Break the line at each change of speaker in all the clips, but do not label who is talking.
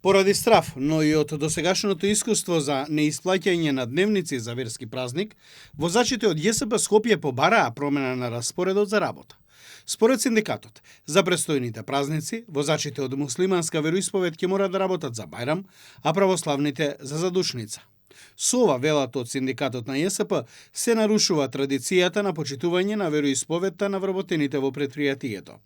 Поради страф, но и од досегашното искуство за неисплаќање на дневници за верски празник, возачите од ЈСП Скопје побараа промена на распоредот за работа. Според синдикатот, за престојните празници, возачите од муслиманска вероисповед ќе мора да работат за Бајрам, а православните за задушница. Со ова, велат од синдикатот на ЈСП, се нарушува традицијата на почитување на вероисповедта на вработените во предпријатието.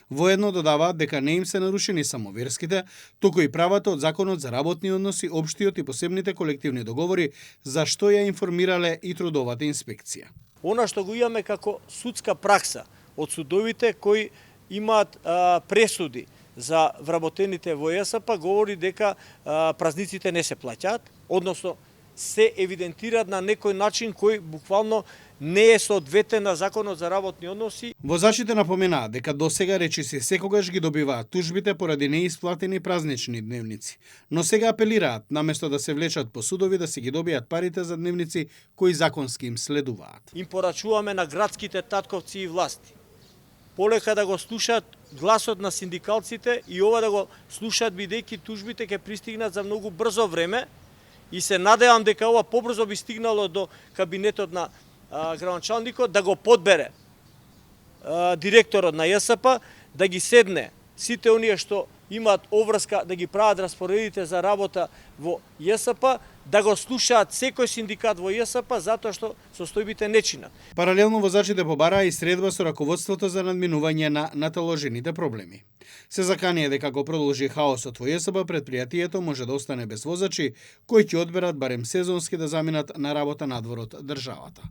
Воедно додаваат дека не им се нарушени само верските, туку и правата од Законот за работни односи, општиот и посебните колективни договори, за што ја информирале и трудовата инспекција.
Она што го имаме како судска пракса од судовите кои имаат пресуди за вработените во ЈСП говори дека празниците не се плаќаат, односно се евидентираат на некој начин кој буквално не е соодветен на Законот за работни односи.
Возачите напоменаат дека досега речиси секогаш ги добиваат тужбите поради неисплатени празнични дневници, но сега апелираат наместо да се влечат по судови да си ги добијат парите за дневници кои законски им следуваат.
Им порачуваме на градските татковци и власти полека да го слушаат гласот на синдикалците и ова да го слушаат бидејќи тужбите ќе пристигнат за многу брзо време и се надевам дека ова побрзо би стигнало до кабинетот на градоначалникот да го подбере директорот на ЈСП, да ги седне сите оние што имаат обврска да ги прават распоредите за работа во ЈСП, да го слушаат секој синдикат во ЈСП затоа што состојбите не чинат.
Паралелно возачите побараа и средба со раководството за надминување на наталожените проблеми. Се заканија дека ако продолжи хаосот во ЈСП, предпријатието може да остане без возачи кои ќе одберат барем сезонски да заминат на работа надвор од државата.